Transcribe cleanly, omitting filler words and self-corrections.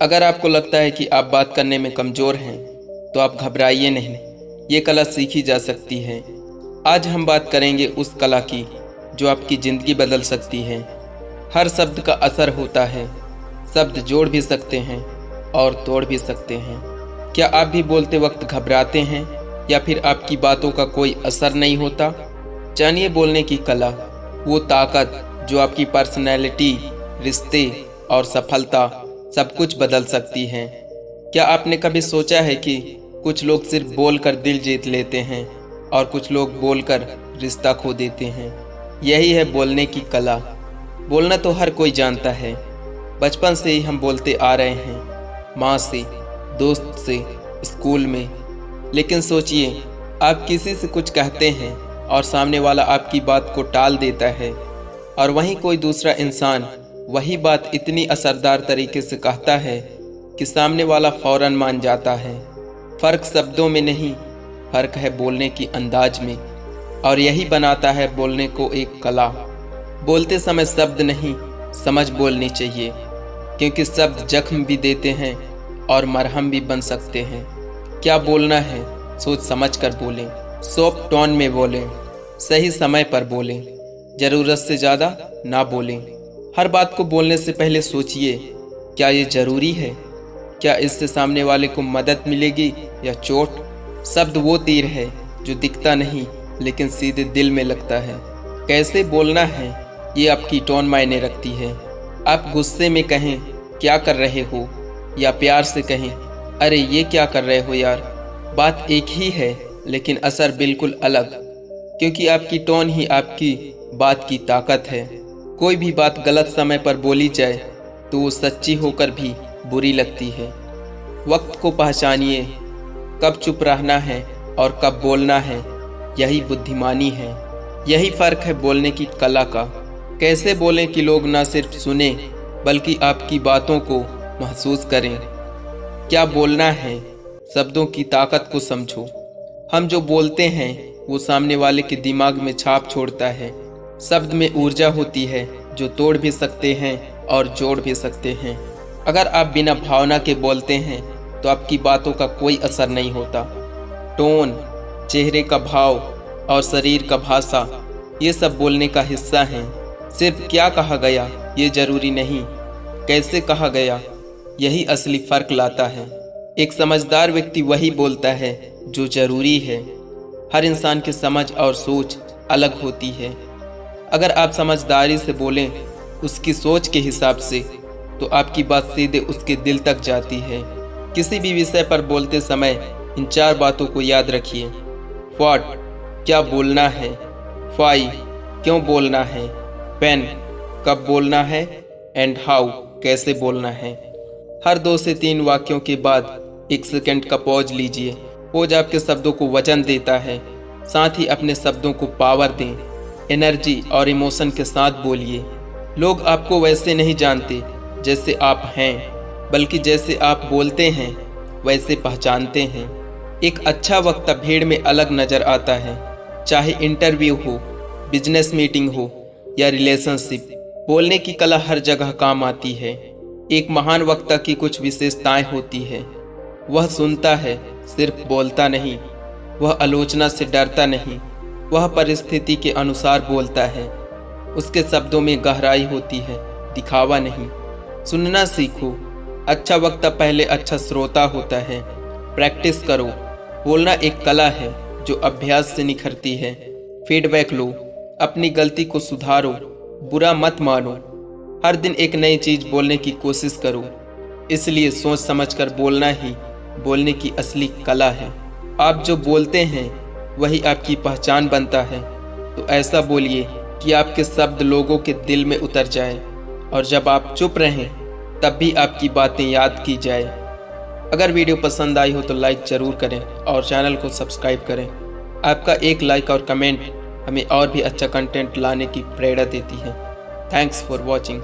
अगर आपको लगता है कि आप बात करने में कमज़ोर हैं तो आप घबराइए नहीं, ये कला सीखी जा सकती है। आज हम बात करेंगे उस कला की जो आपकी ज़िंदगी बदल सकती है। हर शब्द का असर होता है, शब्द जोड़ भी सकते हैं और तोड़ भी सकते हैं। क्या आप भी बोलते वक्त घबराते हैं या फिर आपकी बातों का कोई असर नहीं होता? जानिए बोलने की कला, वो ताकत जो आपकी पर्सनैलिटी, रिश्ते और सफलता सब कुछ बदल सकती है। क्या आपने कभी सोचा है कि कुछ लोग सिर्फ बोलकर दिल जीत लेते हैं और कुछ लोग बोलकर रिश्ता खो देते हैं? यही है बोलने की कला। बोलना तो हर कोई जानता है, बचपन से ही हम बोलते आ रहे हैं, माँ से, दोस्त से, स्कूल में। लेकिन सोचिए, आप किसी से कुछ कहते हैं और सामने वाला आपकी बात को टाल देता है, और वहीं कोई दूसरा इंसान वही बात इतनी असरदार तरीके से कहता है कि सामने वाला फौरन मान जाता है। फ़र्क शब्दों में नहीं, फ़र्क है बोलने की अंदाज में, और यही बनाता है बोलने को एक कला। बोलते समय शब्द नहीं, समझ बोलनी चाहिए, क्योंकि शब्द जख्म भी देते हैं और मरहम भी बन सकते हैं। क्या बोलना है, सोच समझ कर बोलें, सॉफ्ट टोन में बोलें, सही समय पर बोलें, ज़रूरत से ज़्यादा ना बोलें। हर बात को बोलने से पहले सोचिए, क्या ये ज़रूरी है? क्या इससे सामने वाले को मदद मिलेगी या चोट? शब्द वो तीर है जो दिखता नहीं लेकिन सीधे दिल में लगता है। कैसे बोलना है, ये आपकी टोन मायने रखती है। आप गुस्से में कहें क्या कर रहे हो, या प्यार से कहें अरे ये क्या कर रहे हो यार, बात एक ही है लेकिन असर बिल्कुल अलग, क्योंकि आपकी टोन ही आपकी बात की ताकत है। कोई भी बात गलत समय पर बोली जाए तो वो सच्ची होकर भी बुरी लगती है। वक्त को पहचानिए, कब चुप रहना है और कब बोलना है, यही बुद्धिमानी है। यही फ़र्क है बोलने की कला का। कैसे बोलें कि लोग ना सिर्फ सुने बल्कि आपकी बातों को महसूस करें। क्या बोलना है, शब्दों की ताकत को समझो। हम जो बोलते हैं वो सामने वाले के दिमाग में छाप छोड़ता है। शब्द में ऊर्जा होती है जो तोड़ भी सकते हैं और जोड़ भी सकते हैं। अगर आप बिना भावना के बोलते हैं तो आपकी बातों का कोई असर नहीं होता। टोन, चेहरे का भाव और शरीर का भाषा, ये सब बोलने का हिस्सा हैं। सिर्फ क्या कहा गया ये ज़रूरी नहीं, कैसे कहा गया यही असली फ़र्क लाता है। एक समझदार व्यक्ति वही बोलता है जो ज़रूरी है। हर इंसान की समझ और सोच अलग होती है। अगर आप समझदारी से बोलें, उसकी सोच के हिसाब से, तो आपकी बात सीधे उसके दिल तक जाती है। किसी भी विषय पर बोलते समय इन 4 बातों को याद रखिए। व्हाट, क्या बोलना है। व्हाई, क्यों बोलना है। व्हेन, कब बोलना है। एंड हाउ, कैसे बोलना है। हर 2 से 3 वाक्यों के बाद 1 सेकंड का पॉज लीजिए। पॉज आपके शब्दों को वजन देता है, साथ ही अपने शब्दों को पावर दें। एनर्जी और इमोशन के साथ बोलिए। लोग आपको वैसे नहीं जानते जैसे आप हैं, बल्कि जैसे आप बोलते हैं वैसे पहचानते हैं। एक अच्छा वक्ता भीड़ में अलग नज़र आता है, चाहे इंटरव्यू हो, बिजनेस मीटिंग हो या रिलेशनशिप। बोलने की कला हर जगह काम आती है। एक महान वक्ता की कुछ विशेषताएं होती है। वह सुनता है, सिर्फ बोलता नहीं। वह आलोचना से डरता नहीं, वह परिस्थिति के अनुसार बोलता है। उसके शब्दों में गहराई होती है, दिखावा नहीं। सुनना सीखो। अच्छा वक्ता पहले अच्छा श्रोता होता है। प्रैक्टिस करो। बोलना एक कला है जो अभ्यास से निखरती है। फीडबैक लो, अपनी गलती को सुधारो, बुरा मत मानो। हर दिन एक नई चीज़ बोलने की कोशिश करो। इसलिए सोच समझकर बोलना ही बोलने की असली कला है। आप जो बोलते हैं वही आपकी पहचान बनता है। तो ऐसा बोलिए कि आपके शब्द लोगों के दिल में उतर जाए, और जब आप चुप रहें तब भी आपकी बातें याद की जाए। अगर वीडियो पसंद आई हो तो लाइक ज़रूर करें और चैनल को सब्सक्राइब करें। आपका एक लाइक और कमेंट हमें और भी अच्छा कंटेंट लाने की प्रेरणा देती है। Thanks for watching.